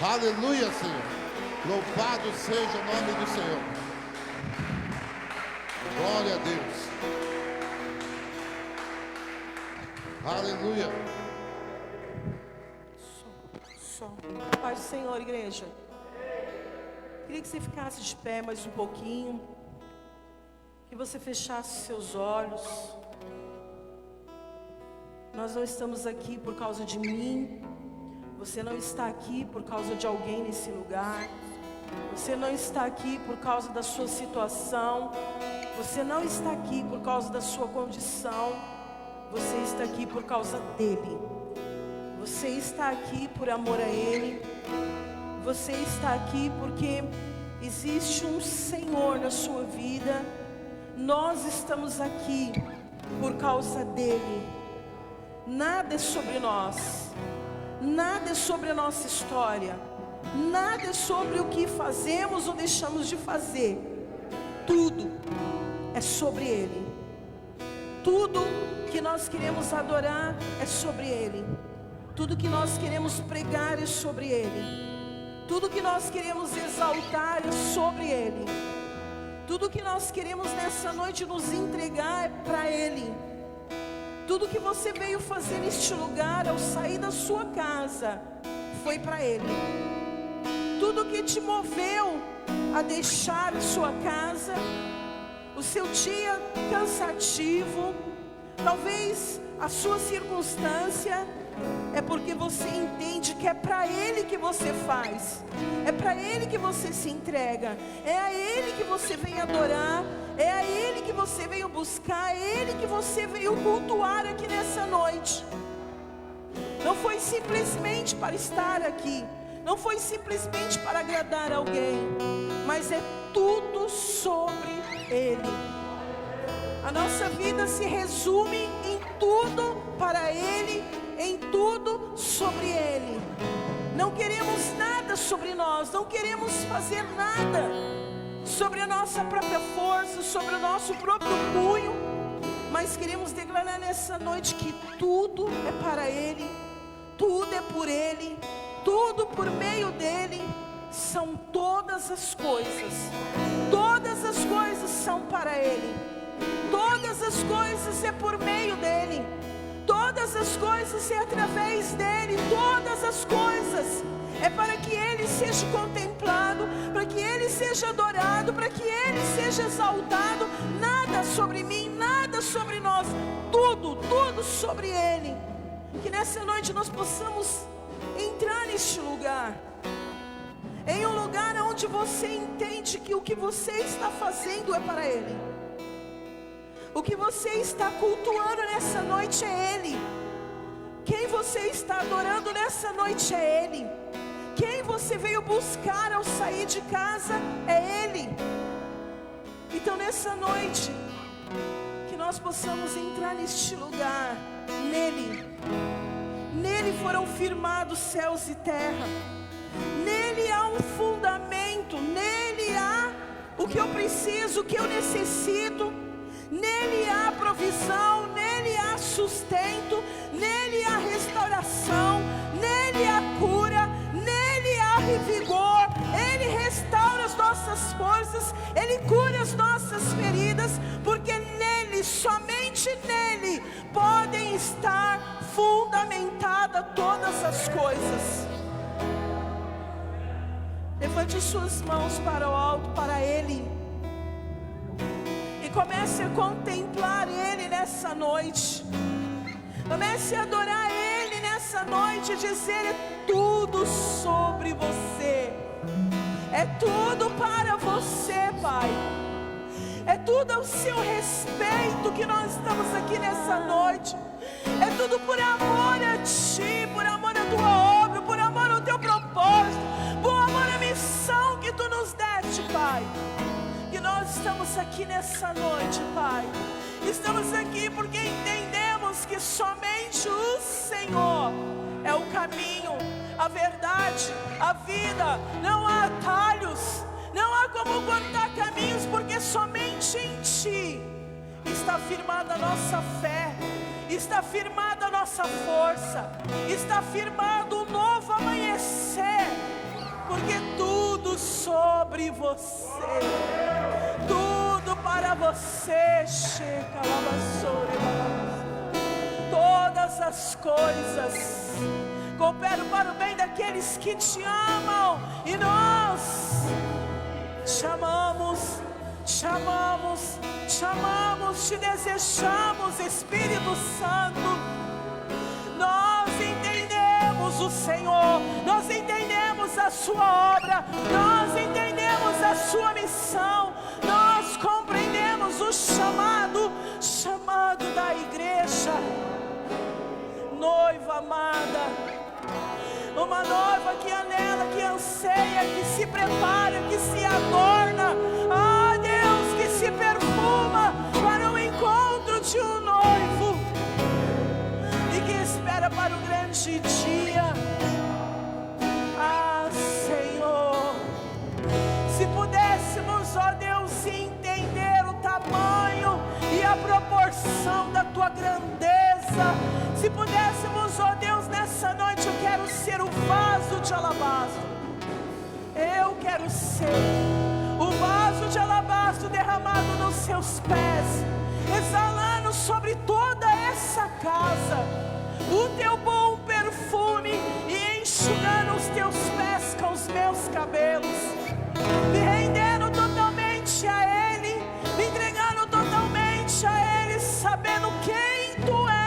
Aleluia, Senhor. Louvado seja o nome do Senhor. Glória a Deus. Aleluia. Só. Paz do Senhor, igreja. Queria que você ficasse de pé mais um pouquinho. Que você fechasse seus olhos. Nós não estamos aqui por causa de mim. Você não está aqui por causa de alguém nesse lugar. Você não está aqui por causa da sua situação. Você não está aqui por causa da sua condição. Você está aqui por causa dele. Você está aqui por amor a ele. Você está aqui porque existe um Senhor na sua vida. Nós estamos aqui por causa dele. Nada é sobre nós. Nada é sobre a nossa história. Nada é sobre o que fazemos ou deixamos de fazer. Tudo é sobre ele. Tudo que nós queremos adorar é sobre ele. Tudo que nós queremos pregar é sobre ele. Tudo que nós queremos exaltar é sobre ele. Tudo que nós queremos nessa noite nos entregar é para ele. Tudo que você veio fazer neste lugar ao sair da sua casa foi para ele. Tudo que te moveu a deixar a sua casa, o seu dia cansativo, talvez a sua circunstância, é porque você entende que é para ele que você faz, é para ele que você se entrega, é a ele que você vem adorar, é a ele que você veio buscar, é ele que você veio cultuar aqui nessa noite. Não foi simplesmente para estar aqui, não foi simplesmente para agradar alguém, mas é tudo sobre ele. A nossa vida se resume em tudo para ele, em tudo sobre ele. Não queremos nada sobre nós, não queremos fazer nada sobre a nossa própria força, sobre o nosso próprio punho, mas queremos declarar nessa noite que tudo é para ele, tudo é por ele, tudo por meio dele. São todas as coisas são para ele, todas as coisas é por meio dele, todas as coisas é através dele, todas as coisas é para que ele seja contemplado, para que ele seja adorado, para que ele seja exaltado. Nada sobre mim, nada sobre nós, tudo sobre ele. Que nessa noite nós possamos entrar neste lugar, em um lugar onde você entende que o que você está fazendo é para ele. O que você está cultuando nessa noite é ele. Quem você está adorando nessa noite é ele. Quem você veio buscar ao sair de casa é ele. Então nessa noite, que nós possamos entrar neste lugar, nele. Nele foram firmados céus e terra. Nele há um fundamento. Nele há o que eu preciso, o que eu necessito. Nele há provisão, nele há sustento, nele há restauração, nele há cura, nele há vigor. Ele restaura as nossas forças, ele cura as nossas feridas, porque nele, somente nele, podem estar fundamentadas todas as coisas. Levante suas mãos para o alto, para ele. Comece a contemplar ele nessa noite. Comece a adorar ele nessa noite. Dizer: é tudo sobre você. É tudo para você, Pai. É tudo ao seu respeito que nós estamos aqui nessa noite. É tudo por amor a ti, por amor à tua obra, por amor ao teu propósito, por amor à missão que tu nos deste, Pai. Nós estamos aqui nessa noite, Pai. Estamos aqui porque entendemos que somente o Senhor é o caminho, a verdade, a vida. Não há atalhos, não há como cortar caminhos, porque somente em Ti está firmada a nossa fé, está firmada a nossa força, está firmado um novo amanhecer. você. Tudo para você. Todas as coisas cooperam para o bem daqueles que te amam. E nós chamamos, te desejamos, Espírito Santo. Nós entendemos o Senhor, nós entendemos a sua obra, nós entendemos a sua missão, nós compreendemos o chamado da igreja. Noiva amada, uma noiva que anela, que anseia, que se prepara, que se adorna, ah Deus, que se perfuma para o encontro de um noivo e que espera para o grande dia. Ah Senhor, se pudéssemos, ó Deus, entender o tamanho e a proporção da tua grandeza, se pudéssemos, ó Deus, nessa noite, eu quero ser o vaso de alabastro. Eu quero ser o vaso de alabastro derramado nos seus pés, exalando sobre toda essa casa o teu bom perfume e enxugando os teus pés com os meus cabelos, me rendendo totalmente a Ele, me entregando totalmente a Ele, sabendo quem Tu és.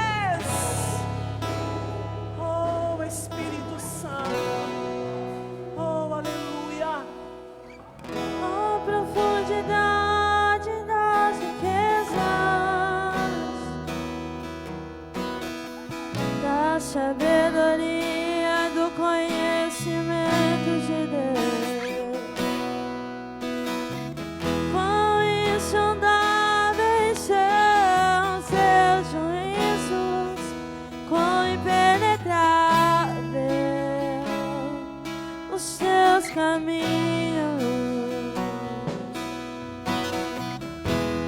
Espírito Santo, oh aleluia. Oh, profundidade das riquezas, da sabedoria, do conhecimento de Deus. Quão insondáveis são seus juízos, quão impenetráveis os seus caminhos.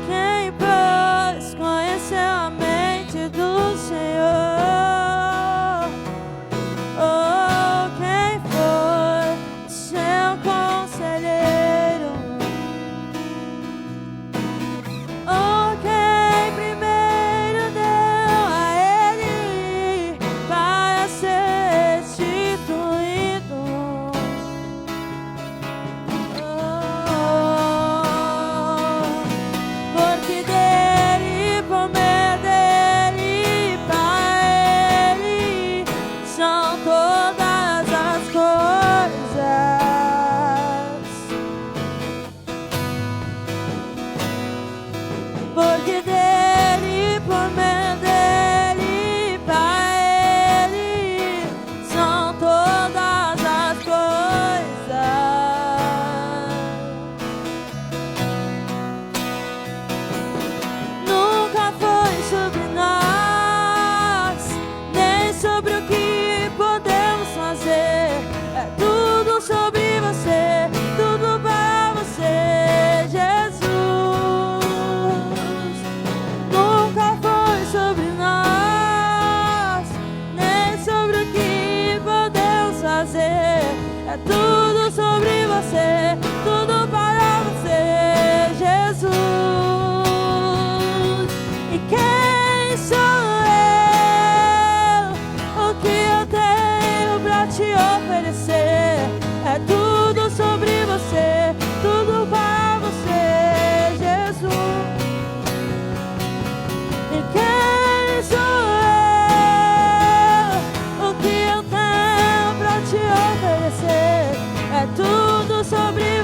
Quem, pois, conheceu a mente do Senhor? Oh, quem foi seu conselheiro? Oh, quem primeiro deu a Ele para ser restituído? Porque dele, por meio dele, para Ele são todas as coisas. Porque dele, por meio dele, para Ele são todas as coisas. Nunca foi sobre nós, nem sobre o que podemos fazer. É tudo sobre você, tudo para você, Jesus. Nunca foi sobre nós, nem sobre o que podemos fazer. É tudo sobre você, tudo para você, Jesus. E quem sou eu? O que eu tenho pra te oferecer? É tudo sobre você, tudo para você, Jesus. E quem sou eu? O que eu tenho pra te oferecer? É tudo sobre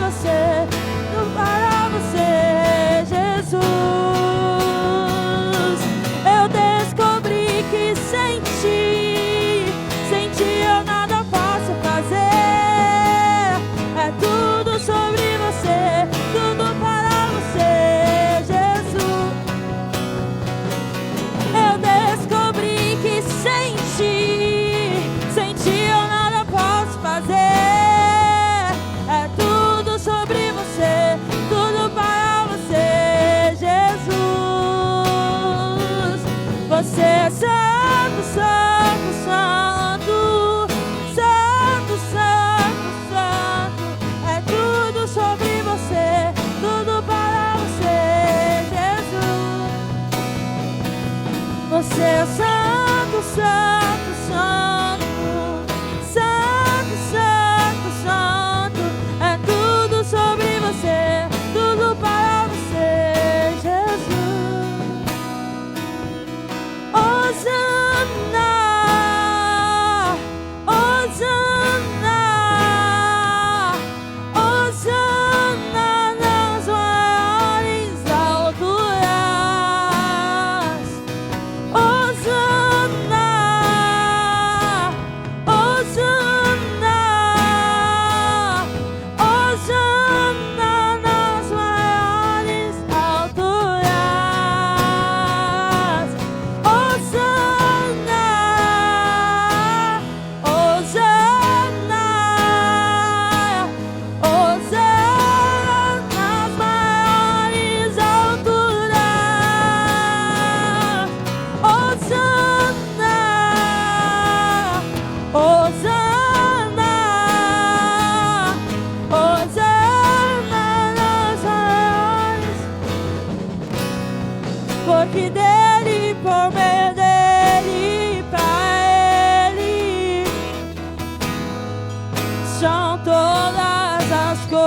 são todas as coisas.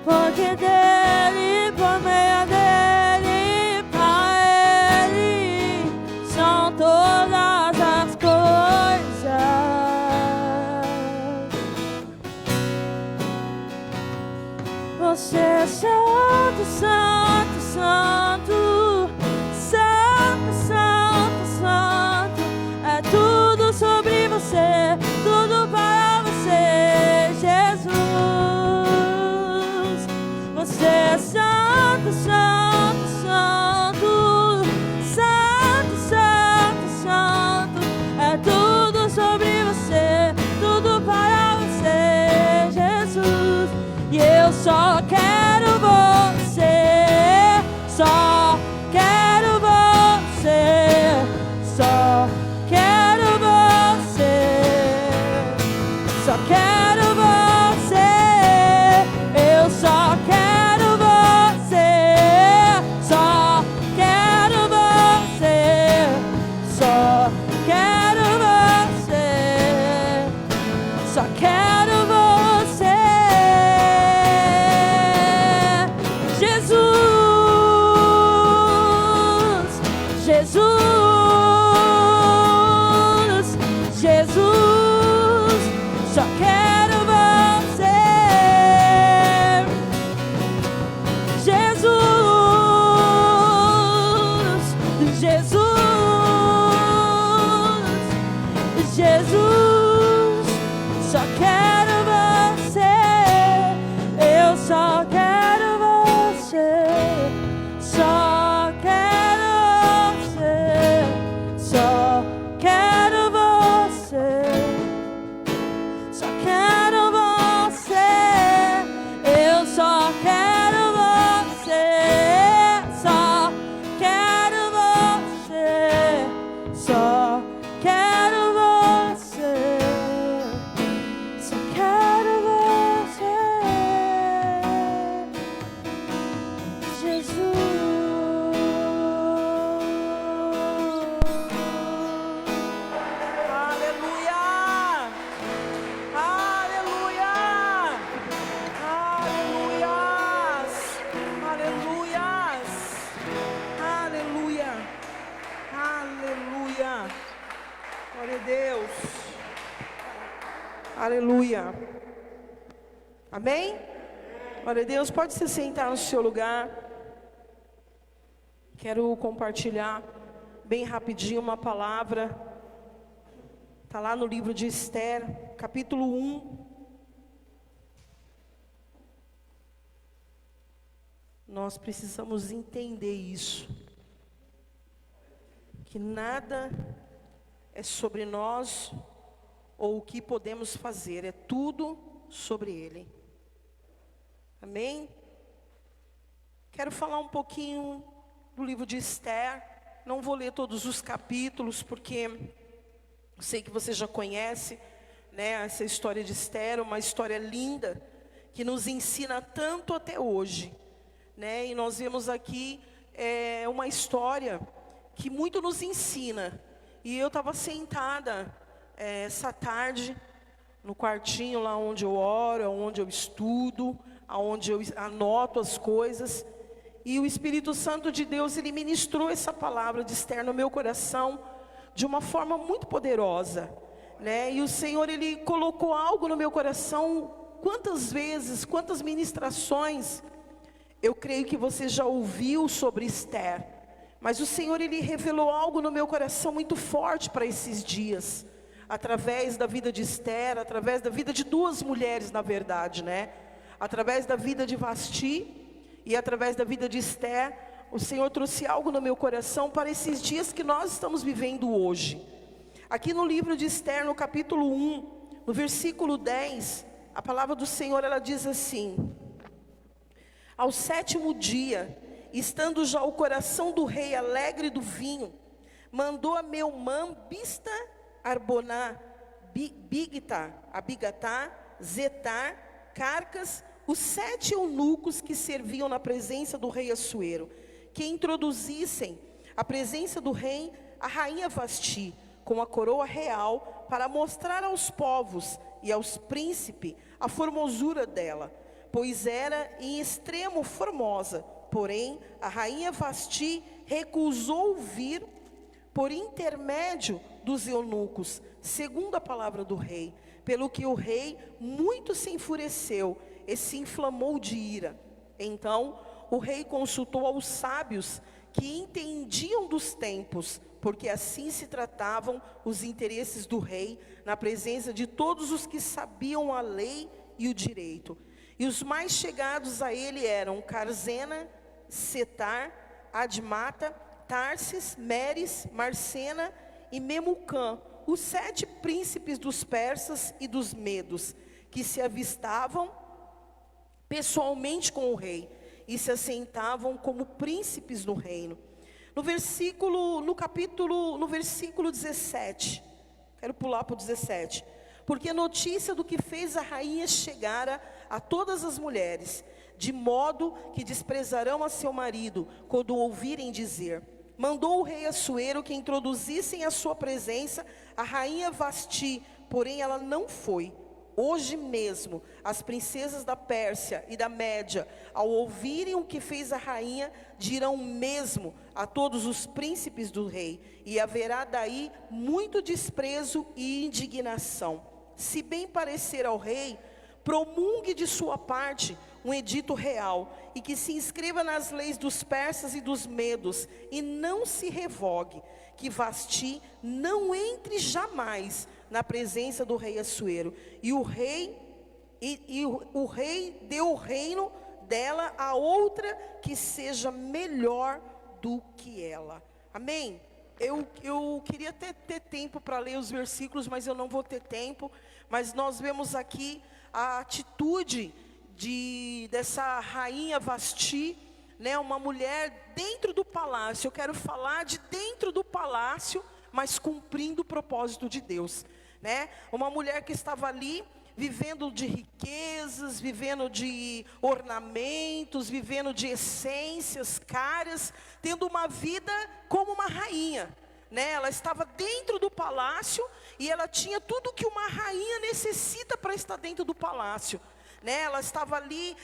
Porque dele, por meio dele, pra ele, são todas as coisas. Você é santo, santo, santo, santo, santo, santo. É tudo sobre você, tudo para você, Jesus. Você é santo, santo, santo, santo, santo, santo. É tudo sobre você, tudo para você, Jesus. E eu só quero você, só quero você, só quero você, só quero você. Eu só quero você, só quero você, só quero você, só quero você, Jesus, Jesus, Jesus, só quero você, Jesus, Jesus, Jesus, só quero você, eu só quero você, só quero você, só quero você, só quero você, eu só quero você, só quero você, só quero você, só quero você, Jesus. Aleluia! Aleluia! Aleluias! Aleluias! Aleluia! Aleluia! Glória a Deus! Aleluia! Amém? Glória a Deus, pode se sentar no seu lugar. Quero compartilhar bem rapidinho uma palavra. Está lá no livro de Esther, capítulo 1. Nós precisamos entender isso. Que nada é sobre nós ou o que podemos fazer. É tudo sobre Ele. Amém? Quero falar um pouquinho do livro de Esther. Não vou ler todos os capítulos, porque eu sei que você já conhece, né, essa história de Esther, uma história linda, que nos ensina tanto até hoje, né? E nós vemos aqui uma história que muito nos ensina. E eu estava sentada essa tarde, no quartinho lá onde eu oro, onde eu estudo, onde eu anoto as coisas. E o Espírito Santo de Deus, Ele ministrou essa palavra de Esther no meu coração, de uma forma muito poderosa, né? E o Senhor, Ele colocou algo no meu coração. Quantas vezes, quantas ministrações, eu creio que você já ouviu sobre Esther, mas o Senhor, Ele revelou algo no meu coração muito forte para esses dias, através da vida de Esther, através da vida de duas mulheres, na verdade, né? Através da vida de Vasti e através da vida de Esther, o Senhor trouxe algo no meu coração para esses dias que nós estamos vivendo hoje. Aqui no livro de Esther, no capítulo 1, no versículo 10, a palavra do Senhor, ela diz assim: ao 7º dia, estando já o coração do rei alegre do vinho, mandou a Meumã, Bista, Arboná, Abigatá, Zetar, Carcas, os 7 eunucos que serviam na presença do rei Assuero, que introduzissem a presença do rei a rainha Vasti com a coroa real para mostrar aos povos e aos príncipes a formosura dela, pois era em extremo formosa. Porém, a rainha Vasti recusou vir por intermédio dos eunucos, segundo a palavra do rei, pelo que o rei muito se enfureceu e se inflamou de ira. Então, o rei consultou aos sábios que entendiam dos tempos, porque assim se tratavam os interesses do rei, na presença de todos os que sabiam a lei e o direito. E os mais chegados a ele eram Carzena, Setar, Admata, Tarsis, Meres, Marcena e Memucã, os 7 príncipes dos persas e dos medos, que se avistavam pessoalmente com o rei e se assentavam como príncipes no reino. No versículo 17, quero pular para o 17, porque a notícia do que fez a rainha chegara a todas as mulheres, de modo que desprezarão a seu marido, quando ouvirem dizer. Mandou o rei Assuero que introduzissem à sua presença a rainha Vasti, porém ela não foi. Hoje mesmo, as princesas da Pérsia e da Média, ao ouvirem o que fez a rainha, dirão mesmo a todos os príncipes do rei, e haverá daí muito desprezo e indignação. Se bem parecer ao rei, promulgue de sua parte um edito real, e que se inscreva nas leis dos persas e dos medos, e não se revogue, que Vasti não entre jamais na presença do rei Assuero, e o rei deu o reino dela a outra que seja melhor do que ela. Amém? Eu queria ter tempo para ler os versículos, mas eu não vou ter tempo. Mas nós vemos aqui a atitude dessa rainha Vasti, né, uma mulher dentro do palácio. Eu quero falar de dentro do palácio, mas cumprindo o propósito de Deus, né? Uma mulher que estava ali vivendo de riquezas, vivendo de ornamentos, vivendo de essências caras, tendo uma vida como uma rainha, né? Ela estava dentro do palácio e ela tinha tudo que uma rainha necessita para estar dentro do palácio, né? Ela estava ali,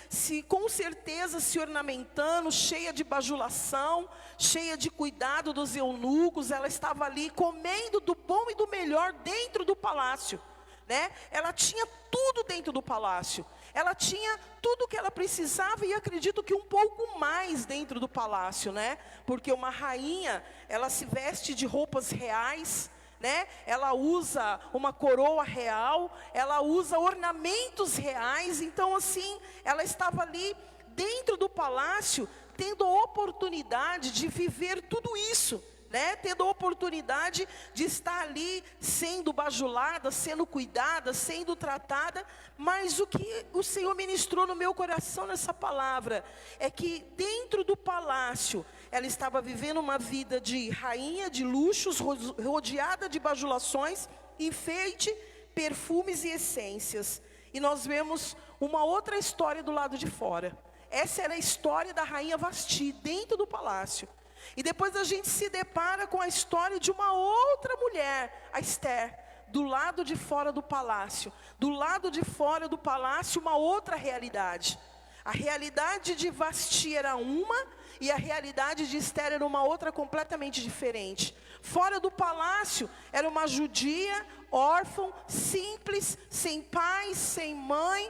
com certeza se ornamentando, cheia de bajulação, cheia de cuidado dos eunucos. Ela estava ali comendo do bom e do melhor dentro do palácio, né? Ela tinha tudo dentro do palácio. Ela tinha tudo que ela precisava, e acredito que um pouco mais dentro do palácio, né? Porque uma rainha, ela se veste de roupas reais, né? Ela usa uma coroa real, ela usa ornamentos reais. Então assim, ela estava ali dentro do palácio, tendo a oportunidade de viver tudo isso, né? Tendo a oportunidade de estar ali sendo bajulada, sendo cuidada, sendo tratada. Mas o que o Senhor ministrou no meu coração nessa palavra é que dentro do palácio ela estava vivendo uma vida de rainha, de luxos, rodeada de bajulações, enfeite, perfumes e essências. E nós vemos uma outra história do lado de fora. Essa era a história da rainha Vasti dentro do palácio. E depois a gente se depara com a história de uma outra mulher, a Esther, do lado de fora do palácio. Do lado de fora do palácio, uma outra realidade. A realidade de Vasti era uma, e a realidade de Esther era uma outra completamente diferente. Fora do palácio, era uma judia, órfã, simples, sem pai, sem mãe,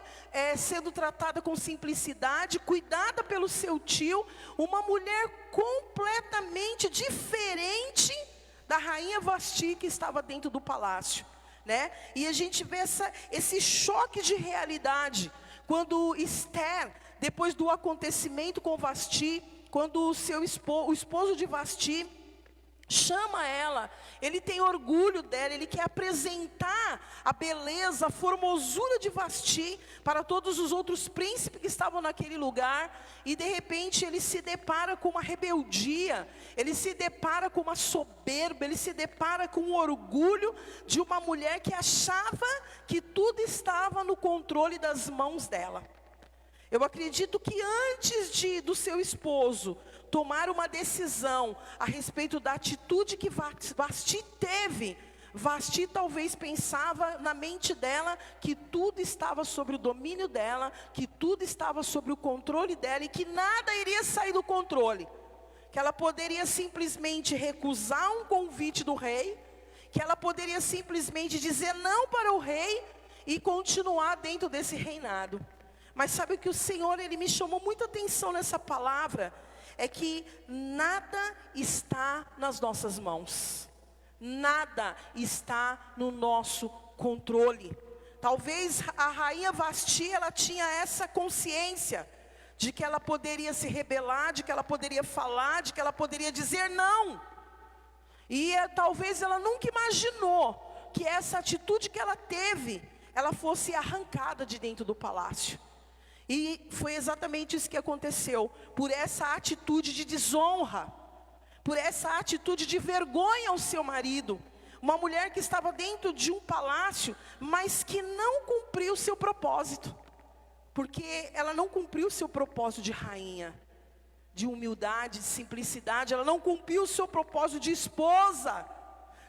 sendo tratada com simplicidade, cuidada pelo seu tio. Uma mulher completamente diferente da rainha Vasti que estava dentro do palácio, né? E a gente vê esse choque de realidade, quando Esther, depois do acontecimento com Vasti, quando o esposo de Vasti chama ela, ele tem orgulho dela, ele quer apresentar a beleza, a formosura de Vasti para todos os outros príncipes que estavam naquele lugar. E de repente ele se depara com uma rebeldia, ele se depara com uma soberba, ele se depara com o orgulho de uma mulher que achava que tudo estava no controle das mãos dela. Eu acredito que antes do seu esposo tomar uma decisão a respeito da atitude que Vasti teve. Vasti talvez pensava na mente dela que tudo estava sobre o domínio dela, que tudo estava sobre o controle dela e que nada iria sair do controle. Que ela poderia simplesmente recusar um convite do rei, que ela poderia simplesmente dizer não para o rei e continuar dentro desse reinado. Mas sabe o que o Senhor, Ele me chamou muita atenção nessa palavra? É que nada está nas nossas mãos. Nada está no nosso controle. Talvez a rainha Vasti, ela tinha essa consciência de que ela poderia se rebelar, de que ela poderia falar, de que ela poderia dizer não. E talvez ela nunca imaginou que essa atitude que ela teve, ela fosse arrancada de dentro do palácio. E foi exatamente isso que aconteceu. Por essa atitude de desonra, por essa atitude de vergonha ao seu marido. Uma mulher que estava dentro de um palácio, mas que não cumpriu o seu propósito. Porque ela não cumpriu o seu propósito de rainha, de humildade, de simplicidade. Ela não cumpriu o seu propósito de esposa,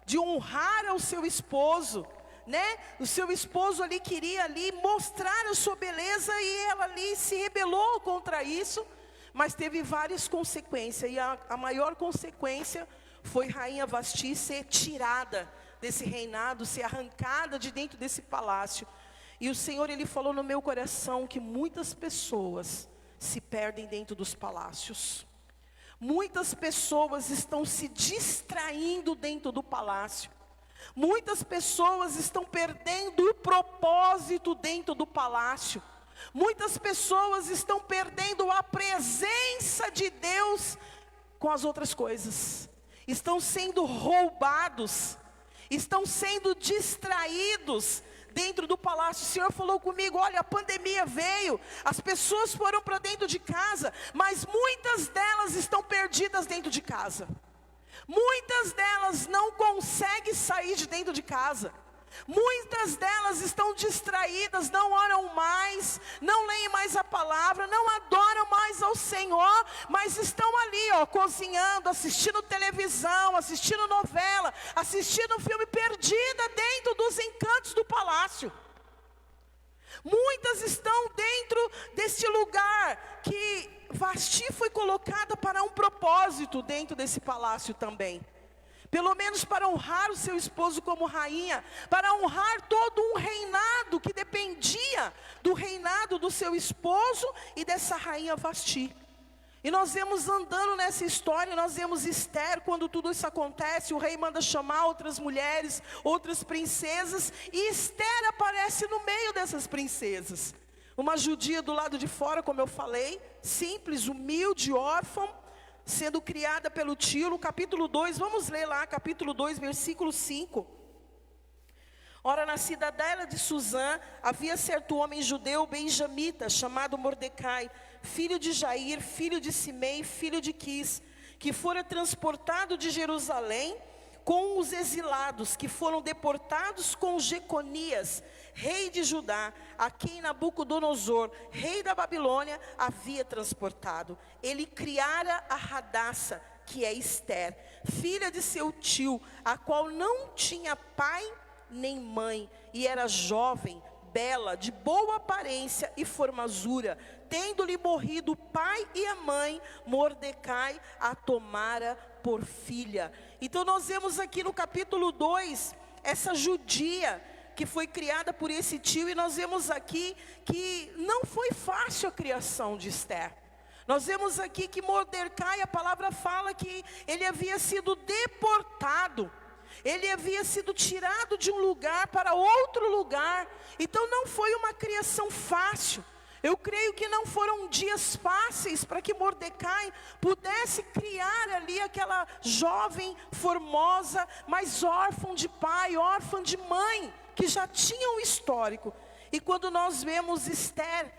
de honrar ao seu esposo, né? O seu esposo ali queria ali mostrar a sua beleza e ela ali se rebelou contra isso. Mas teve várias consequências, e a maior consequência foi rainha Vasti ser tirada desse reinado, ser arrancada de dentro desse palácio. E o Senhor, Ele falou no meu coração que muitas pessoas se perdem dentro dos palácios. Muitas pessoas estão se distraindo dentro do palácio. Muitas pessoas estão perdendo o propósito dentro do palácio. Muitas pessoas estão perdendo a presença de Deus com as outras coisas. Estão sendo roubados, estão sendo distraídos dentro do palácio. O Senhor falou comigo, olha, a pandemia veio, as pessoas foram para dentro de casa, mas muitas delas estão perdidas dentro de casa. Muitas delas não conseguem sair de dentro de casa. Muitas delas estão distraídas, não oram mais, não leem mais a palavra, não adoram mais ao Senhor, mas estão ali, ó, cozinhando, assistindo televisão, assistindo novela, assistindo filme, perdida dentro dos encantos do palácio. Muitas estão dentro desse lugar que Vasti foi colocada para um propósito dentro desse palácio também. Pelo menos para honrar o seu esposo como rainha, para honrar todo um reinado que dependia do reinado do seu esposo e dessa rainha Vasti. E nós vemos andando nessa história, nós vemos Esther, quando tudo isso acontece, o rei manda chamar outras mulheres, outras princesas, e Esther aparece no meio dessas princesas. Uma judia do lado de fora, como eu falei, simples, humilde, órfã, sendo criada pelo tio. Capítulo 2, vamos ler lá, capítulo 2, versículo 5. Ora, na cidadela de Suzã, havia certo homem judeu benjamita, chamado Mordecai, filho de Jair, filho de Simei, filho de Quis, que fora transportado de Jerusalém com os exilados, que foram deportados com Jeconias, rei de Judá, a quem Nabucodonosor, rei da Babilônia, havia transportado. Ele criara a Radassa, que é Esther, filha de seu tio, a qual não tinha pai nem mãe, e era jovem, bela, de boa aparência e formosura. Tendo-lhe morrido o pai e a mãe, Mordecai a tomara por filha. Então nós vemos aqui no capítulo 2, essa judia que foi criada por esse tio, e nós vemos aqui que não foi fácil a criação de Esther. Nós vemos aqui que Mordecai, a palavra fala que ele havia sido deportado. Ele havia sido tirado de um lugar para outro lugar. Então não foi uma criação fácil. Eu creio que não foram dias fáceis para que Mordecai pudesse criar ali aquela jovem formosa, mas órfã de pai, órfã de mãe, que já tinha um histórico. E quando nós vemos Esther,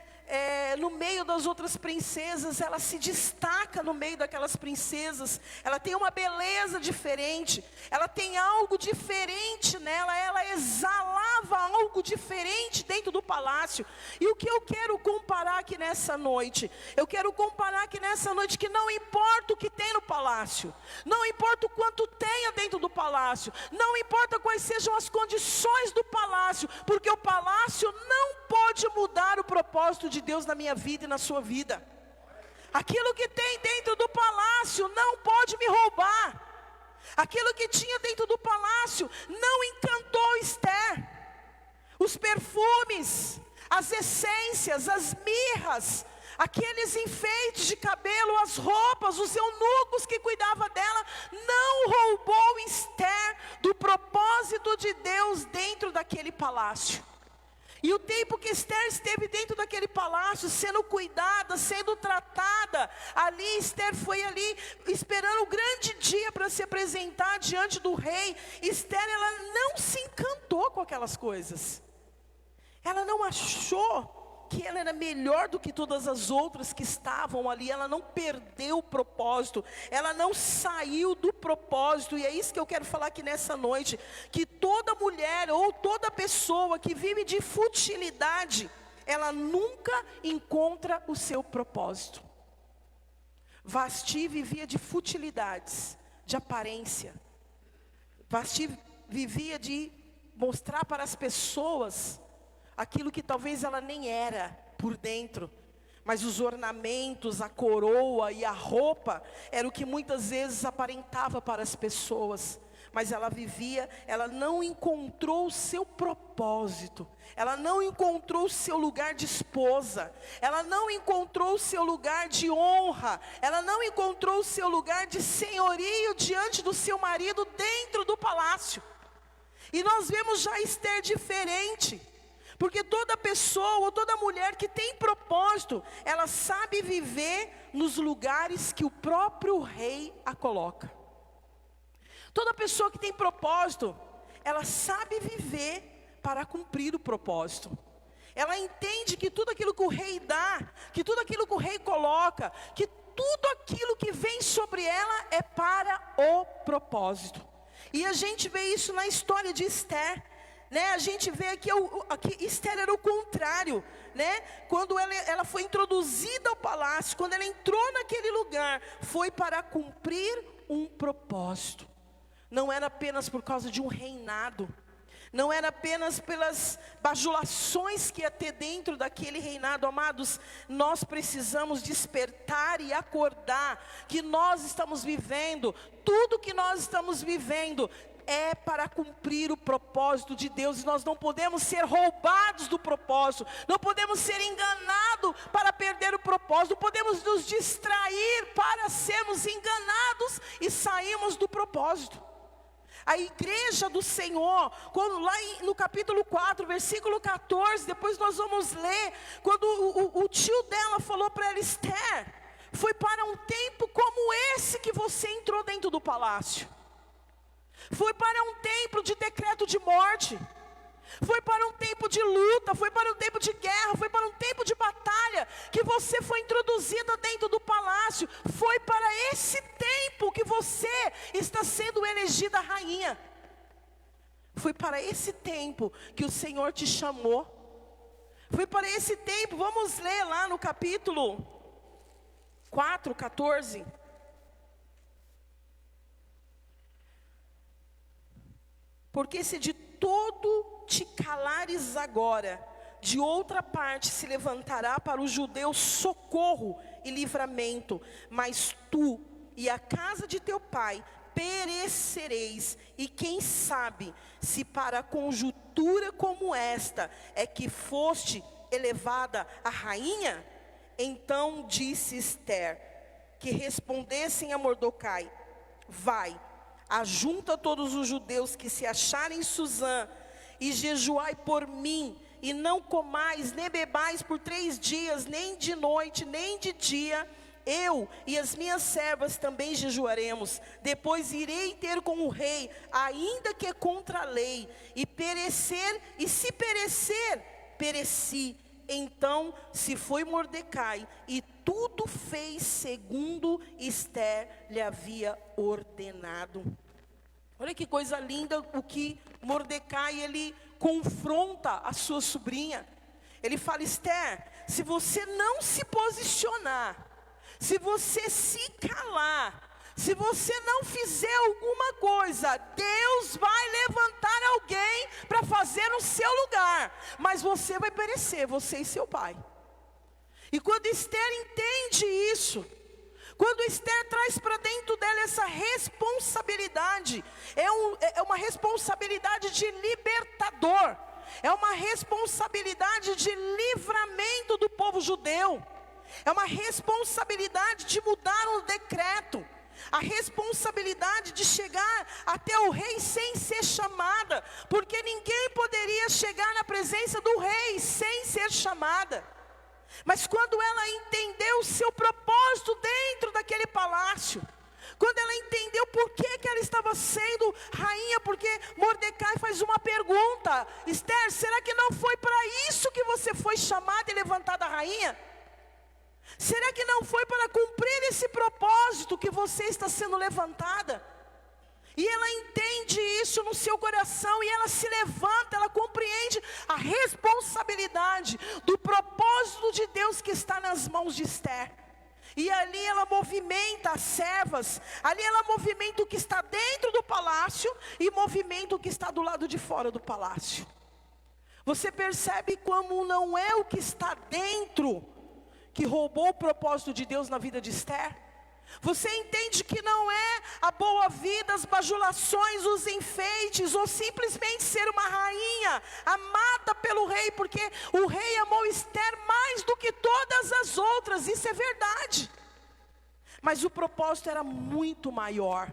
no meio das outras princesas, ela se destaca no meio daquelas princesas, ela tem uma beleza diferente, ela tem algo diferente nela, ela exalava algo diferente dentro do palácio. E o que eu quero comparar aqui nessa noite? Eu quero comparar aqui nessa noite que não importa o que tem no palácio, não importa o quanto tenha dentro do palácio, não importa quais sejam as condições do palácio, porque o palácio não pode mudar o propósito de Deus na minha vida e na sua vida. Aquilo que tem dentro do palácio não pode me roubar. Aquilo que tinha dentro do palácio não encantou Esther. Os perfumes, as essências, as mirras, aqueles enfeites de cabelo, as roupas, os eunucos que cuidavam dela, não roubou Esther do propósito de Deus dentro daquele palácio. E o tempo que Esther esteve dentro daquele palácio, sendo cuidada, sendo tratada, ali Esther foi ali, esperando o grande dia para se apresentar diante do rei. Esther, ela não se encantou com aquelas coisas. Ela não achou que ela era melhor do que todas as outras que estavam ali. Ela não perdeu o propósito, ela não saiu do propósito. E é isso que eu quero falar aqui nessa noite, que toda mulher ou toda pessoa que vive de futilidade, ela nunca encontra o seu propósito. Vasti vivia de futilidades, de aparência. Vasti vivia de mostrar para as pessoas aquilo que talvez ela nem era por dentro, mas os ornamentos, a coroa e a roupa era o que muitas vezes aparentava para as pessoas. Mas ela vivia, ela não encontrou o seu propósito, ela não encontrou o seu lugar de esposa, ela não encontrou o seu lugar de honra, ela não encontrou o seu lugar de senhorio diante do seu marido dentro do palácio. E nós vemos já Esther diferente. Porque toda pessoa, ou toda mulher que tem propósito, ela sabe viver nos lugares que o próprio rei a coloca. Toda pessoa que tem propósito, ela sabe viver para cumprir o propósito. Ela entende que tudo aquilo que o rei dá, que tudo aquilo que o rei coloca, que tudo aquilo que vem sobre ela é para o propósito. E a gente vê isso na história de Esther. A gente vê aqui Esther era o contrário, quando ela foi introduzida ao palácio, quando ela entrou naquele lugar, foi para cumprir um propósito. Não era apenas por causa de um reinado, não era apenas pelas bajulações que ia ter dentro daquele reinado. Amados, nós precisamos despertar e acordar que nós estamos vivendo, tudo que nós estamos vivendo é para cumprir o propósito de Deus. E nós não podemos ser roubados do propósito, não podemos ser enganados para perder o propósito, não podemos nos distrair para sermos enganados e sairmos do propósito. A igreja do Senhor, quando lá no capítulo 4, versículo 14, depois nós vamos ler, quando o tio dela falou para ela: Esther, foi para um tempo como esse que você entrou dentro do palácio. Foi para um tempo de decreto de morte, foi para um tempo de luta, foi para um tempo de guerra, foi para um tempo de batalha que você foi introduzida dentro do palácio. Foi para esse tempo que você está sendo elegida rainha. Foi para esse tempo que o Senhor te chamou. Foi para esse tempo. Vamos ler lá no capítulo 4, 14. Porque se de todo te calares agora, de outra parte se levantará para os judeus socorro e livramento, mas tu e a casa de teu pai perecereis. E quem sabe se para conjuntura como esta é que foste elevada a rainha? Então disse Esther, que respondessem a Mordecai: vai, ajunta todos os judeus que se acharem em Suzã, e jejuai por mim, e não comais nem bebais por 3 dias, nem de noite, nem de dia. Eu e as minhas servas também jejuaremos. Depois irei ter com o rei, ainda que contra a lei, e perecer, e se perecer, pereci. Então se foi Mordecai e tudo fez segundo Ester lhe havia ordenado. Olha que coisa linda o que Mordecai, ele confronta a sua sobrinha. Ele fala: Ester, se você não se posicionar, se você se calar, se você não fizer alguma coisa, Deus vai levantar alguém para fazer no seu lugar, mas você vai perecer, você e seu pai. E quando Ester entende isso, quando Ester traz para dentro dela essa responsabilidade, é uma responsabilidade de libertador, é uma responsabilidade de livramento do povo judeu, é uma responsabilidade de mudar um decreto, a responsabilidade de chegar até o rei sem ser chamada, porque ninguém poderia chegar na presença do rei sem ser chamada. Mas quando ela entendeu o seu propósito dentro daquele palácio, quando ela entendeu por que ela estava sendo rainha, porque Mordecai faz uma pergunta: Ester, será que não foi para isso que você foi chamada e levantada rainha? Será que não foi para cumprir esse propósito que você está sendo levantada? E ela entende isso no seu coração, e ela se levanta, ela compreende a responsabilidade do propósito de Deus que está nas mãos de Ester. E ali ela movimenta as servas, ali ela movimenta o que está dentro do palácio e movimenta o que está do lado de fora do palácio. Você percebe como não é o que está dentro que roubou o propósito de Deus na vida de Ester? Você entende que não é a boa vida, as bajulações, os enfeites, ou simplesmente ser uma rainha amada pelo rei, porque o rei amou Ester mais do que todas as outras, isso é verdade. Mas o propósito era muito maior.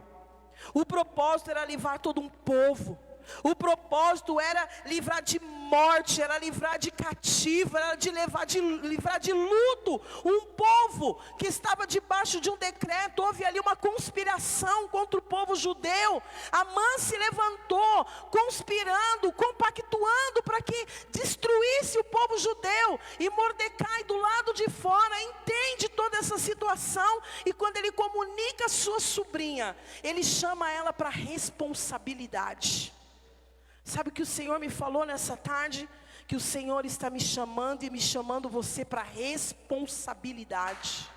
O propósito era livrar todo um povo. O propósito era livrar de morte, era livrar de cativo, era livrar de luto um povo que estava debaixo de um decreto. Houve ali uma conspiração contra o povo judeu. Amã se levantou, conspirando, compactuando para que destruísse o povo judeu. E Mordecai do lado de fora entende toda essa situação, e quando ele comunica a sua sobrinha, ele chama ela para responsabilidade. Sabe o que o Senhor me falou nessa tarde? Que o Senhor está me chamando e me chamando você para responsabilidade.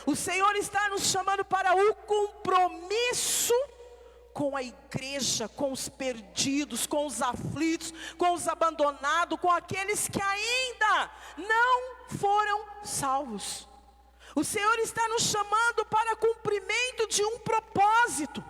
O Senhor está nos chamando para o compromisso com a igreja, com os perdidos, com os aflitos, com os abandonados, com aqueles que ainda não foram salvos. O Senhor está nos chamando para cumprimento de um propósito.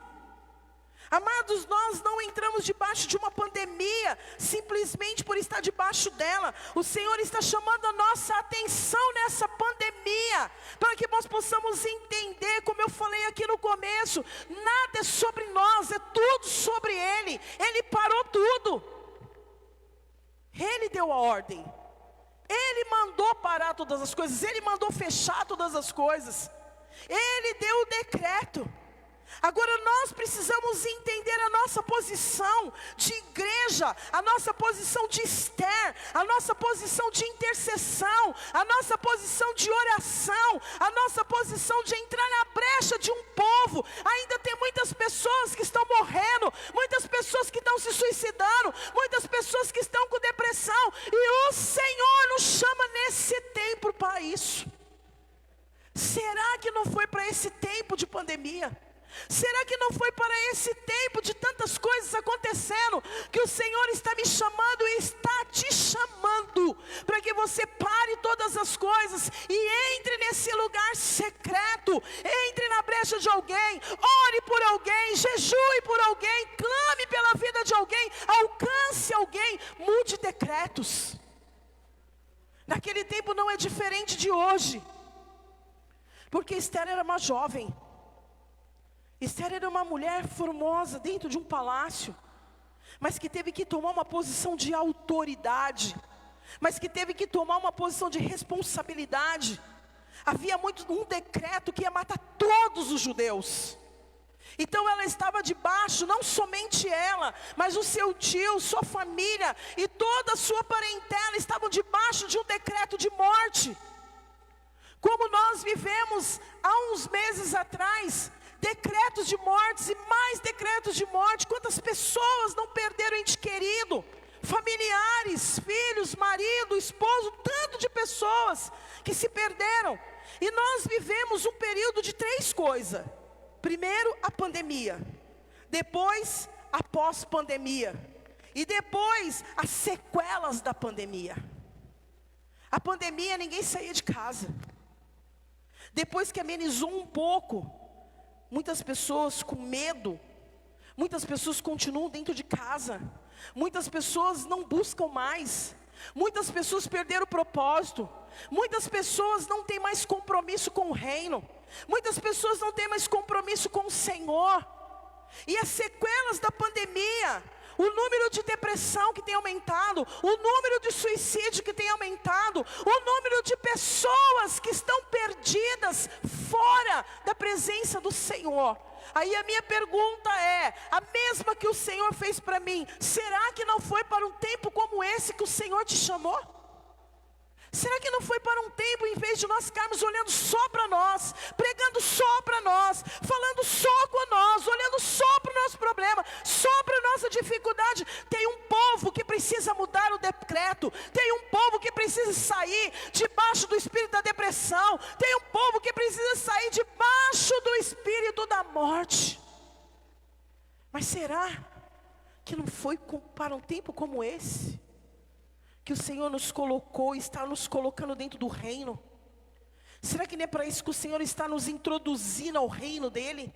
Amados, nós não entramos debaixo de uma pandemia simplesmente por estar debaixo dela. O Senhor está chamando a nossa atenção nessa pandemia, para que nós possamos entender, como eu falei aqui no começo, nada é sobre nós, é tudo sobre Ele. Ele parou tudo. Ele deu a ordem. Ele mandou parar todas as coisas. Ele mandou fechar todas as coisas. Ele deu o decreto. Agora nós precisamos entender a nossa posição de igreja, a nossa posição de Ester, a nossa posição de intercessão, a nossa posição de oração, a nossa posição de entrar na brecha de um povo. Ainda tem muitas pessoas que estão morrendo, muitas pessoas que estão se suicidando, muitas pessoas que estão com depressão, e o Senhor nos chama nesse tempo para isso. Será que não foi para esse tempo de pandemia? Será que não foi para esse tempo de tantas coisas acontecendo que o Senhor está me chamando e está te chamando para que você pare todas as coisas e entre nesse lugar secreto, entre na brecha de alguém, ore por alguém, jejue por alguém, clame pela vida de alguém, alcance alguém, mude decretos. Naquele tempo não é diferente de hoje, porque Ester era uma jovem. Ester era uma mulher formosa dentro de um palácio, mas que teve que tomar uma posição de autoridade, mas que teve que tomar uma posição de responsabilidade. Havia um decreto que ia matar todos os judeus. Então ela estava debaixo, não somente ela, mas o seu tio, sua família e toda a sua parentela estavam debaixo de um decreto de morte. Como nós vivemos há uns meses atrás, decretos de mortes e mais decretos de morte. Quantas pessoas não perderam ente querido, familiares, filhos, marido, esposo, tanto de pessoas que se perderam. E nós vivemos um período de 3 coisas. Primeiro, a pandemia. Depois, a pós-pandemia. E depois, as sequelas da pandemia. A pandemia, ninguém saía de casa. Depois que amenizou um pouco, muitas pessoas com medo, muitas pessoas continuam dentro de casa, muitas pessoas não buscam mais, muitas pessoas perderam o propósito, muitas pessoas não têm mais compromisso com o reino, muitas pessoas não têm mais compromisso com o Senhor. E as sequelas da pandemia, o número de depressão que tem aumentado, o número de suicídio que tem aumentado, o número de pessoas que estão perdidas fora da presença do Senhor. Aí a minha pergunta é, a mesma que o Senhor fez para mim: será que não foi para um tempo como esse que o Senhor te chamou? Será que não foi para um tempo, em vez de nós ficarmos olhando só para nós, pregando só para nós, falando só com nós, olhando só para o nosso problema, só para a nossa dificuldade? Tem um povo que precisa mudar o decreto, tem um povo que precisa sair debaixo do espírito da depressão, tem um povo que precisa sair debaixo do espírito da morte. Mas será que não foi para um tempo como esse que o Senhor nos colocou, está nos colocando dentro do reino? Será que não é para isso que o Senhor está nos introduzindo ao reino dEle?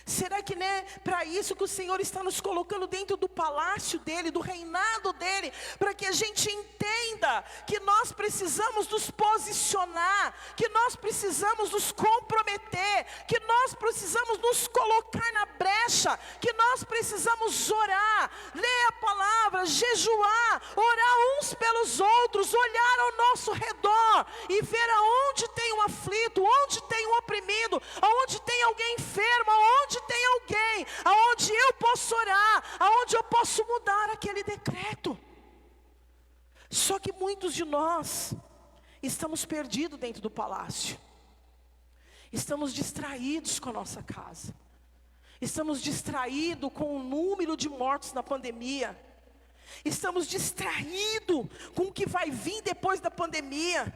Será que não é para isso que o Senhor está nos colocando dentro do palácio dEle, do reinado dEle? Para que a gente entenda que nós precisamos nos posicionar, que nós precisamos nos comprometer, que nós precisamos nos colocar na brecha, que nós precisamos orar, ler a palavra, jejuar, orar uns pelos outros, olhar ao nosso redor e ver aonde tem um aflito, onde tem um oprimido, aonde tem alguém enfermo, aonde tem alguém, aonde eu posso orar, aonde eu posso mudar aquele decreto. Só que muitos de nós estamos perdidos dentro do palácio, estamos distraídos com a nossa casa, estamos distraídos com o número de mortos na pandemia, estamos distraídos com o que vai vir depois da pandemia.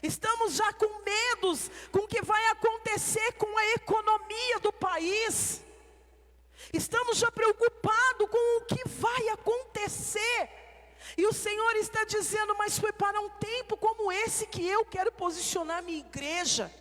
Estamos já com medos com o que vai acontecer com a economia do país. Estamos já preocupados com o que vai acontecer. E o Senhor está dizendo: mas foi para um tempo como esse que eu quero posicionar a minha igreja.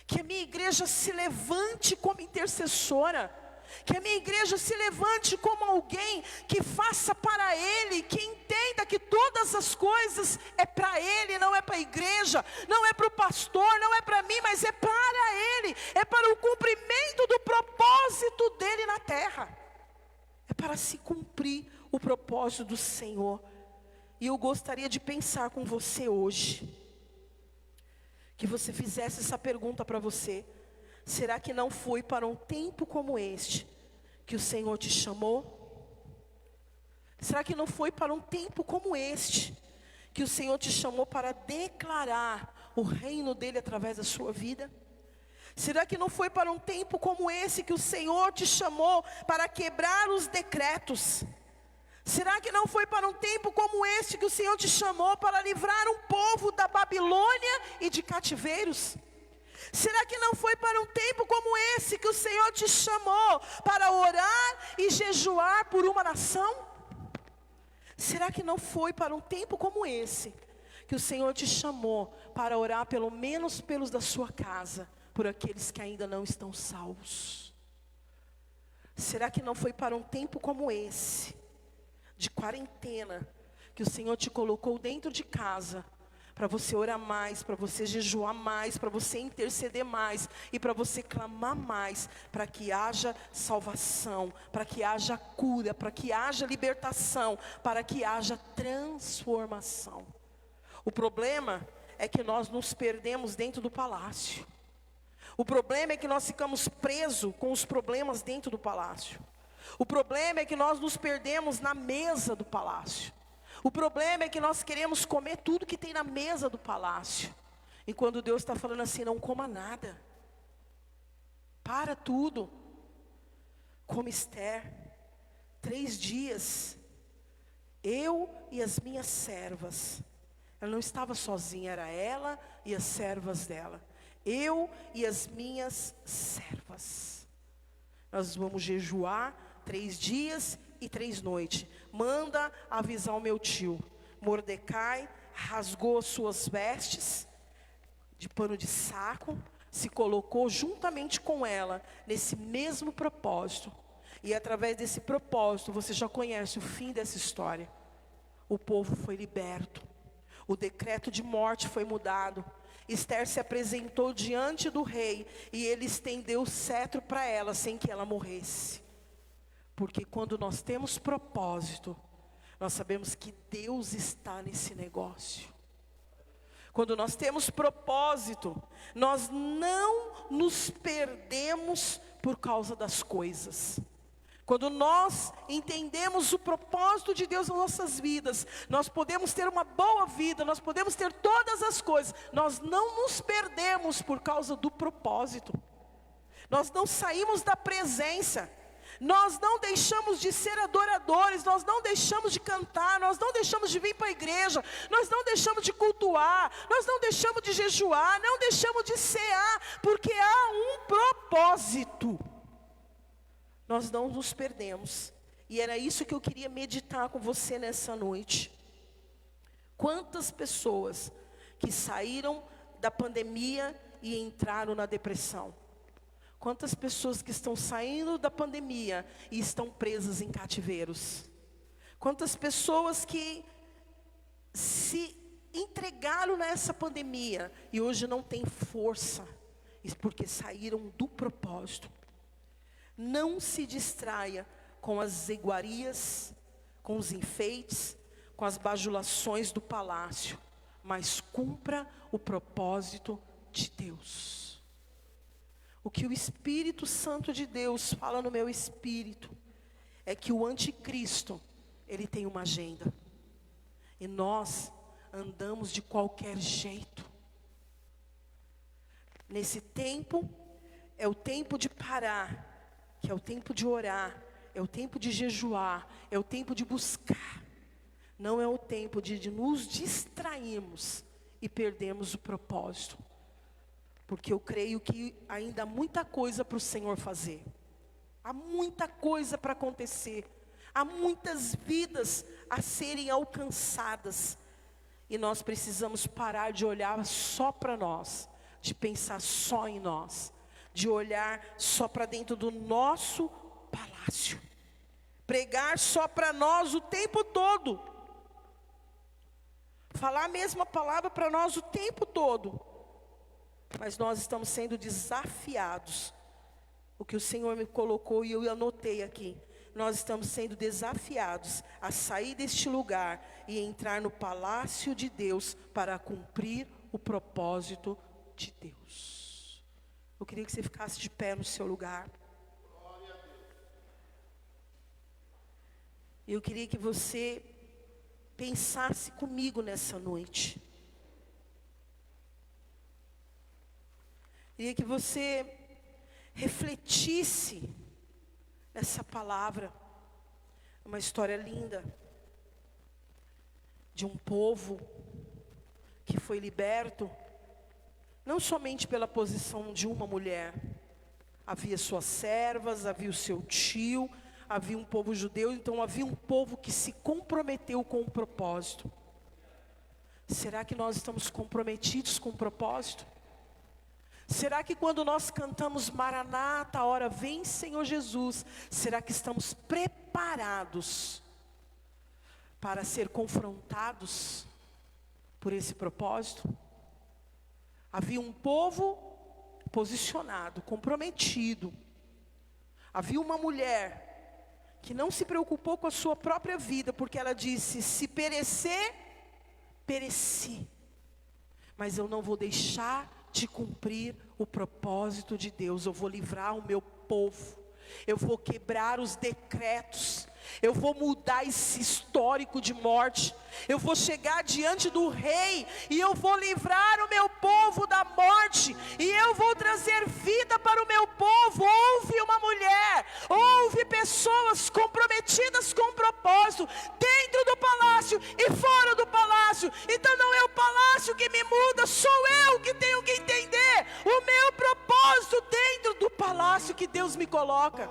Que a minha igreja se levante como intercessora. Que a minha igreja se levante como alguém que faça para Ele, que entenda que todas as coisas é para Ele, não é para a igreja, não é para o pastor, não é para mim, mas é para Ele, é para o cumprimento do propósito dEle na terra, é para se cumprir o propósito do Senhor. E eu gostaria de pensar com você hoje, que você fizesse essa pergunta para você: será que não foi para um tempo como este que o Senhor te chamou? Será que não foi para um tempo como este que o Senhor te chamou para declarar o reino dEle através da sua vida? Será que não foi para um tempo como esse que o Senhor te chamou para quebrar os decretos? Será que não foi para um tempo como este que o Senhor te chamou para livrar um povo da Babilônia e de cativeiros? Será que não foi para um tempo como esse que o Senhor te chamou para orar e jejuar por uma nação? Será que não foi para um tempo como esse que o Senhor te chamou para orar pelo menos pelos da sua casa, por aqueles que ainda não estão salvos? Será que não foi para um tempo como esse, de quarentena, que o Senhor te colocou dentro de casa, para você orar mais, para você jejuar mais, para você interceder mais e para você clamar mais, para que haja salvação, para que haja cura, para que haja libertação, para que haja transformação? O problema é que nós nos perdemos dentro do palácio. O problema é que nós ficamos presos com os problemas dentro do palácio. O problema é que nós nos perdemos na mesa do palácio. O problema é que nós queremos comer tudo que tem na mesa do palácio. E quando Deus está falando assim, não coma nada. Para tudo. Como Esther, 3 dias, eu e as minhas servas. Ela não estava sozinha, era ela e as servas dela. Eu e as minhas servas. Nós vamos jejuar 3 dias e 3 noites. Manda avisar o meu tio. Mordecai rasgou suas vestes de pano de saco, se colocou juntamente com ela nesse mesmo propósito. E através desse propósito, você já conhece o fim dessa história. O povo foi liberto. O decreto de morte foi mudado. Esther se apresentou diante do rei e ele estendeu o cetro para ela sem que ela morresse. Porque quando nós temos propósito, nós sabemos que Deus está nesse negócio. Quando nós temos propósito, nós não nos perdemos por causa das coisas. Quando nós entendemos o propósito de Deus nas nossas vidas, nós podemos ter uma boa vida, nós podemos ter todas as coisas. Nós não nos perdemos por causa do propósito. Nós não saímos da presença. Nós não deixamos de ser adoradores, nós não deixamos de cantar, nós não deixamos de vir para a igreja, nós não deixamos de cultuar, nós não deixamos de jejuar, não deixamos de cear, porque há um propósito. Nós não nos perdemos. E era isso que eu queria meditar com você nessa noite. Quantas pessoas que saíram da pandemia e entraram na depressão? Quantas pessoas que estão saindo da pandemia e estão presas em cativeiros? Quantas pessoas que se entregaram nessa pandemia e hoje não têm força, porque saíram do propósito? Não se distraia com as iguarias, com os enfeites, com as bajulações do palácio, mas cumpra o propósito de Deus. O que o Espírito Santo de Deus fala no meu espírito é que o anticristo, ele tem uma agenda. E nós andamos de qualquer jeito. Nesse tempo, é o tempo de parar, que é o tempo de orar, é o tempo de jejuar, é o tempo de buscar. Não é o tempo de nos distrairmos e perdermos o propósito. Porque eu creio que ainda há muita coisa para o Senhor fazer. Há muita coisa para acontecer. Há muitas vidas a serem alcançadas. E nós precisamos parar de olhar só para nós. De pensar só em nós. De olhar só para dentro do nosso palácio. Pregar só para nós o tempo todo. Falar a mesma palavra para nós o tempo todo. Mas nós estamos sendo desafiados. O que o Senhor me colocou e eu anotei aqui. Nós estamos sendo desafiados a sair deste lugar e entrar no palácio de Deus para cumprir o propósito de Deus. Eu queria que você ficasse de pé no seu lugar. Eu queria que você pensasse comigo nessa noite. Queria que você refletisse nessa palavra. Uma história linda de um povo que foi liberto, não somente pela posição de uma mulher. Havia suas servas, havia o seu tio, havia um povo judeu, então havia um povo que se comprometeu com o propósito. Será que nós estamos comprometidos com o propósito? Será que quando nós cantamos Maranata, a hora vem Senhor Jesus, será que estamos preparados para ser confrontados por esse propósito? Havia um povo posicionado, comprometido. Havia uma mulher que não se preocupou com a sua própria vida, porque ela disse: se perecer, pereci, mas eu não vou deixar de cumprir o propósito de Deus. Eu vou livrar o meu povo, eu vou quebrar os decretos, eu vou mudar esse histórico de morte, eu vou chegar diante do rei, e eu vou livrar o meu povo da morte, e eu vou trazer vida para o meu povo. Houve uma mulher, houve pessoas comprometidas com o propósito, dentro do palácio e fora do palácio. Então não é o palácio que me muda, sou eu que tenho que entender o meu propósito dentro do palácio que Deus me coloca.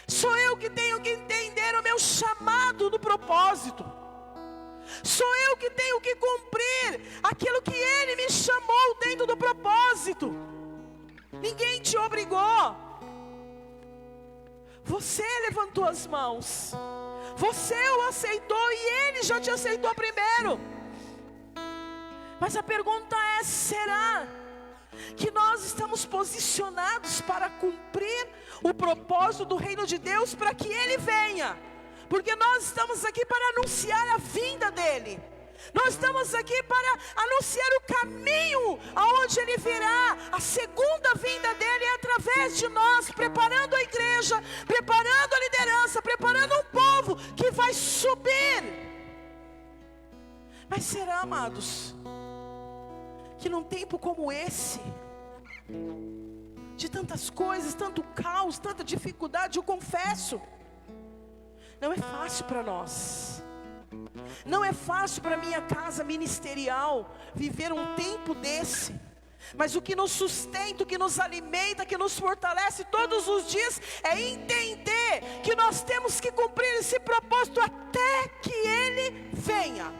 Sou eu que tenho que entender o meu chamado no propósito. Sou eu que tenho que cumprir aquilo que Ele me chamou dentro do propósito. Ninguém te obrigou. Você levantou as mãos, você o aceitou, e Ele já te aceitou primeiro. Mas a pergunta é: será que nós estamos posicionados para cumprir o propósito do reino de Deus, para que Ele venha? Porque nós estamos aqui para anunciar a vinda dEle. Nós estamos aqui para anunciar o caminho aonde Ele virá. A segunda vinda dEle é através de nós, preparando a igreja, preparando a liderança, preparando um povo que vai subir. Mas será, amados, que num tempo como esse, de tantas coisas, tanto caos, tanta dificuldade, eu confesso, não é fácil para nós, não é fácil para minha casa ministerial viver um tempo desse. Mas o que nos sustenta, o que nos alimenta, que nos fortalece todos os dias, é entender que nós temos que cumprir esse propósito até que Ele venha.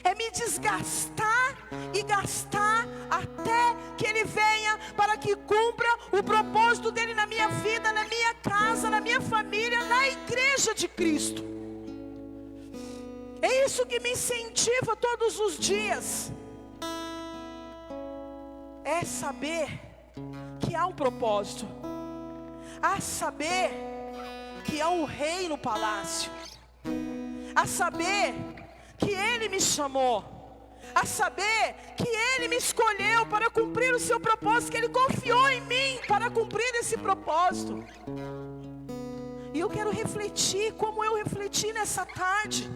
É me desgastar e gastar até que Ele venha, para que cumpra o propósito dEle na minha vida, na minha casa, na minha família, na igreja de Cristo. É isso que me incentiva todos os dias. É saber que há um propósito, a saber que há um rei no palácio, a saber que Ele me chamou, a saber que Ele me escolheu para cumprir o seu propósito, que Ele confiou em mim para cumprir esse propósito. E eu quero refletir como eu refleti nessa tarde,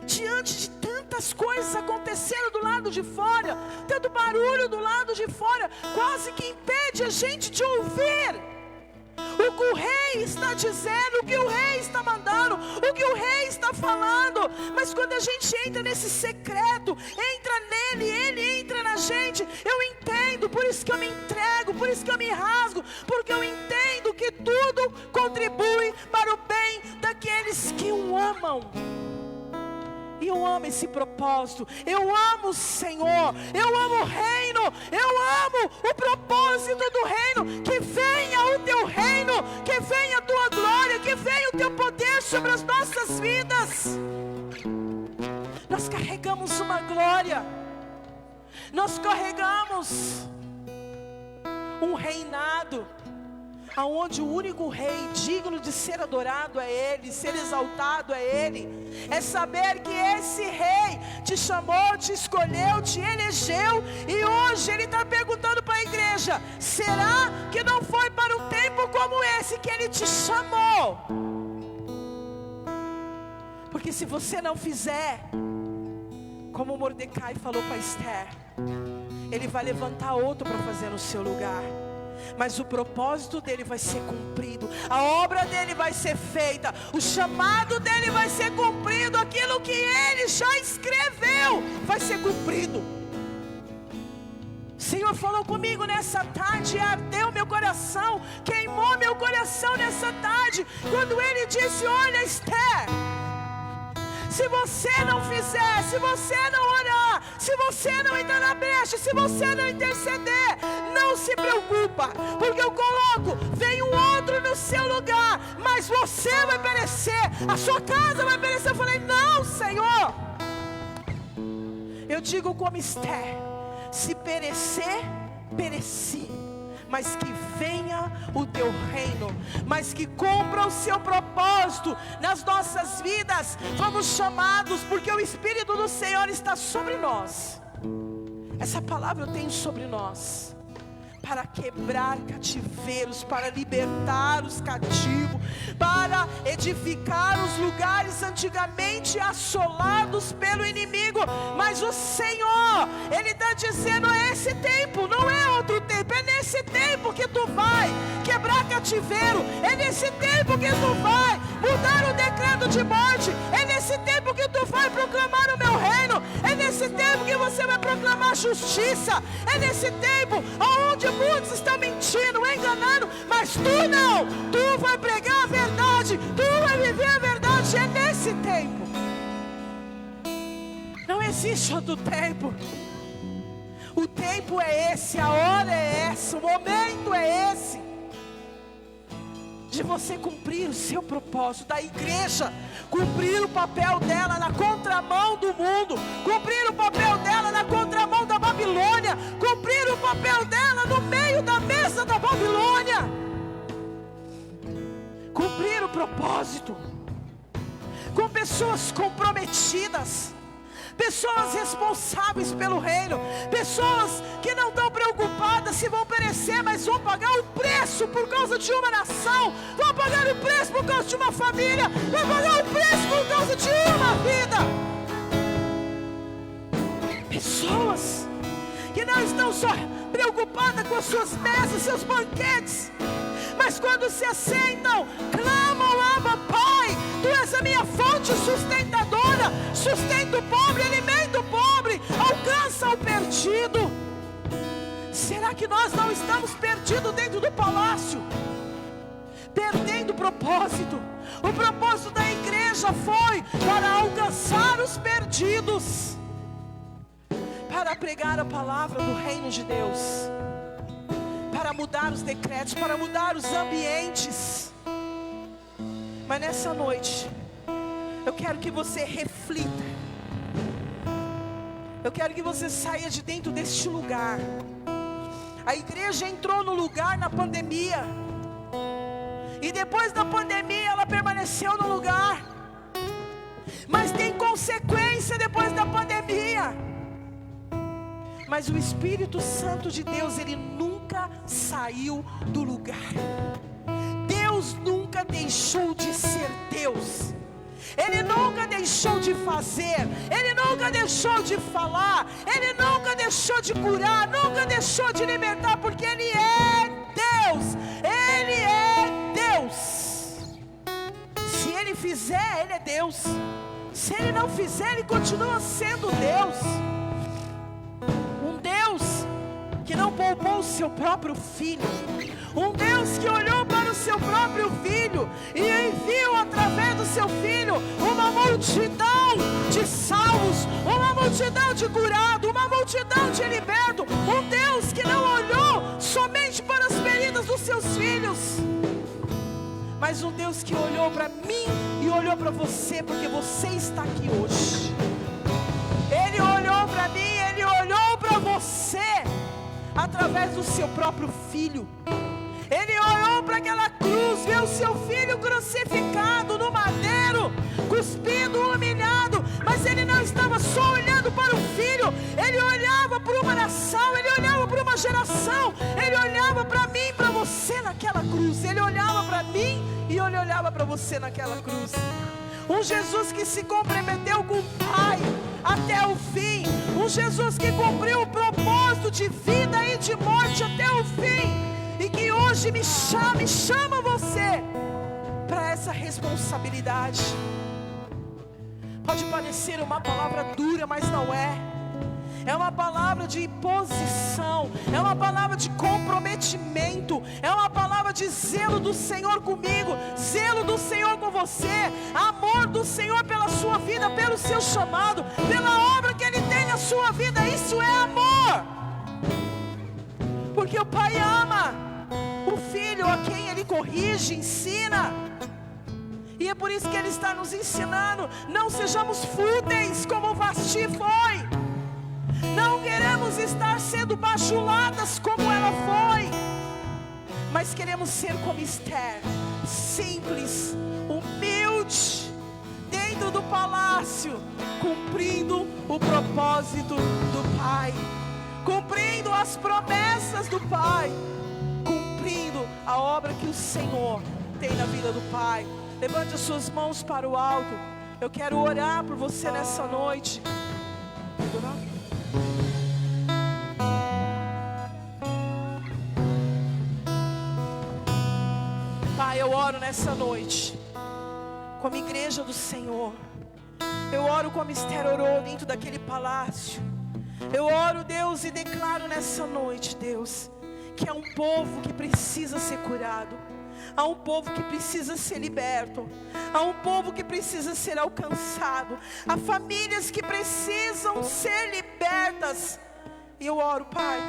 diante de tantas coisas acontecendo do lado de fora, tanto barulho do lado de fora, quase que impede a gente de ouvir o que o rei está dizendo, o que o rei está mandando, o que o rei está falando. Mas quando a gente entra nesse secreto, entra nele, ele entra na gente, eu entendo, por isso que eu me entrego, por isso que eu me rasgo, porque eu entendo que tudo contribui para o bem daqueles que o amam. E eu amo esse propósito, eu amo o Senhor, eu amo o reino, eu amo o propósito do reino. Que venha o teu reino, que venha a tua glória, que venha o teu poder sobre as nossas vidas. Nós carregamos uma glória, nós carregamos um reinado, aonde o único rei digno de ser adorado é Ele, ser exaltado é Ele. É saber que esse rei te chamou, te escolheu, te elegeu, e hoje Ele está perguntando para a igreja: será que não foi para um tempo como esse que Ele te chamou? Porque se você não fizer como Mordecai falou para Esther, Ele vai levantar outro para fazer no seu lugar. Mas o propósito dele vai ser cumprido, a obra dele vai ser feita, o chamado dele vai ser cumprido, aquilo que ele já escreveu vai ser cumprido. O Senhor falou comigo nessa tarde, ardeu meu coração, queimou meu coração nessa tarde, quando Ele disse: olha, Esther, se você não fizer, se você não orar, se você não entrar na brecha, se você não interceder, não se preocupa, porque eu coloco, vem um outro no seu lugar, mas você vai perecer, a sua casa vai perecer. Eu falei: não, Senhor. Eu digo como Esther: se perecer, pereci, mas que venha o teu reino, mas que cumpra o seu propósito nas nossas vidas. Fomos chamados porque o Espírito do Senhor está sobre nós. Essa palavra eu tenho sobre nós, para quebrar cativeiros, para libertar os cativos, para edificar os lugares antigamente assolados pelo inimigo. Mas o Senhor, Ele está dizendo: é esse tempo, não é outro tempo, é nesse tempo que tu vai quebrar cativeiro, é nesse tempo que tu vai mudar o decreto de morte, é nesse tempo que tu vai proclamar o meu reino, é nesse tempo que você vai proclamar justiça, é nesse tempo onde muitos estão mentindo, enganando, mas tu não, tu vai pregar a verdade, tu vai viver a verdade, é nesse tempo. Não existe outro tempo. O tempo é esse, a hora é essa, o momento é esse, de você cumprir o seu propósito, da igreja cumprir o papel dela na contramão do mundo, cumprir o papel dela na contramão da Babilônia, cumprir o papel dela no meio da mesa da Babilônia, cumprir o propósito, com pessoas comprometidas, pessoas responsáveis pelo reino, pessoas que não estão preocupadas se vão perecer, mas vão pagar o preço por causa de uma nação, vão pagar o preço por causa de uma família, vão pagar o preço por causa de uma vida. Pessoas que não estão só preocupadas com as suas mesas, seus banquetes, mas quando se assentam, clamam: Abba, Pai, Tu és a minha fonte sustentadora, sustenta o pobre, alimenta o pobre, alcança o perdido. Será que nós não estamos perdidos dentro do palácio? Perdendo o propósito. O propósito da igreja foi para alcançar os perdidos, para pregar a palavra do reino de Deus, para mudar os decretos, para mudar os ambientes. Mas nessa noite, eu quero que você reflita, eu quero que você saia de dentro deste lugar. A igreja entrou no lugar na pandemia, e depois da pandemia ela permaneceu no lugar, mas tem consequência depois da pandemia. Mas o Espírito Santo de Deus, ele nunca saiu do lugar. Deus nunca deixou de ser Deus. Ele nunca deixou de fazer, Ele nunca deixou de falar, Ele nunca deixou de curar, nunca deixou de libertar, porque Ele é Deus, Ele é Deus. Se Ele fizer, Ele é Deus. Se Ele não fizer, Ele continua sendo Deus. Um Deus que não poupou o seu próprio filho, um Deus que olhou para o seu próprio filho e enviou através do seu filho uma multidão de salvos, uma multidão de curados, uma multidão de libertos. Um Deus que não olhou somente para as feridas dos seus filhos, mas um Deus que olhou para mim e olhou para você, porque você está aqui hoje. Ele olhou para mim, Ele olhou para você através do seu próprio filho. Ele olhou para aquela cruz, viu o seu filho crucificado no madeiro, cuspido, humilhado, mas ele não estava só olhando para o filho, ele olhava para uma nação, ele olhava para uma geração, ele olhava para mim e para você naquela cruz, ele olhava para mim e ele olhava para você naquela cruz. Um Jesus que se comprometeu com o Pai até o fim, um Jesus que cumpriu o propósito de vida e de morte até o fim, e que hoje me chama você para essa responsabilidade. Pode parecer uma palavra dura, mas não é. É uma palavra de posição, é uma palavra de comprometimento, é uma palavra de zelo do Senhor comigo, zelo do Senhor com você, amor do Senhor pela sua vida, pelo seu chamado, pela obra que Ele tem na sua vida. Isso é amor, porque o Pai ama o Filho a quem Ele corrige, ensina. E é por isso que Ele está nos ensinando: não sejamos fúteis como Vasti foi. Não queremos estar sendo bajuladas como ela foi, mas queremos ser como Esther, simples, humilde, dentro do palácio, cumprindo o propósito do Pai, cumprindo cumprindo as promessas do Pai, cumprindo a obra que o Senhor tem na vida do Pai. Levante as suas mãos para o alto. Eu quero orar por você nessa noite. Pai, eu oro nessa noite como igreja do Senhor. Eu oro como Esther orou dentro daquele palácio. Eu oro, Deus, e declaro nessa noite, Deus, que há um povo que precisa ser curado. Há um povo que precisa ser liberto. Há um povo que precisa ser alcançado. Há famílias que precisam ser libertas. E eu oro, Pai,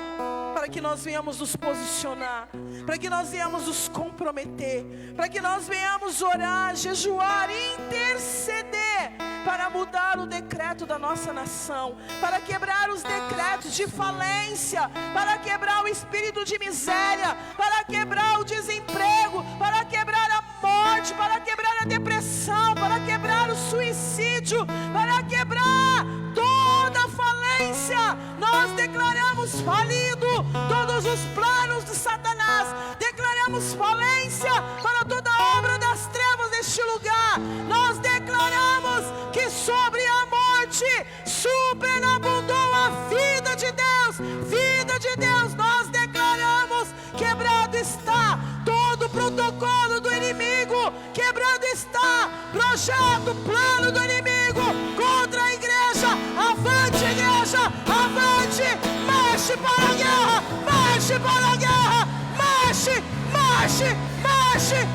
para que nós venhamos nos posicionar, para que nós venhamos nos comprometer, para que nós venhamos orar, jejuar, interceder, para mudar o decreto da nossa nação, para quebrar os decretos de falência, para quebrar o espírito de miséria, para quebrar o desemprego, para quebrar a morte, para quebrar a depressão, para quebrar o suicídio, para quebrar toda a falência. Nós declaramos falido todos os planos de Satanás, declaramos falência para toda a obra das trevas neste lugar. Nós declaramos que sobre a morte superabundou a vida de Deus, vida de Deus. Nós declaramos: quebrado está todo o protocolo do inimigo, quebrado está projeto, plano do inimigo contra a igreja. Avante, igreja, avante, marche para a guerra, marche para a guerra, marche, marche, marche,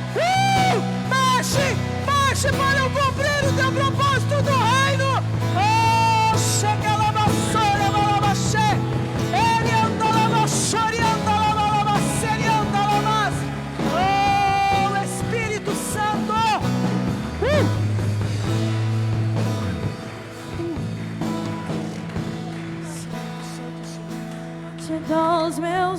marche, marche para eu cumprir o teu propósito do reino. Oh, chega lá, vassoura, malabaxê, ele anda lá, vassoura, anda lá, malabaxê, ele anda lá, mas, oh, Espírito Santo, Te dou os meus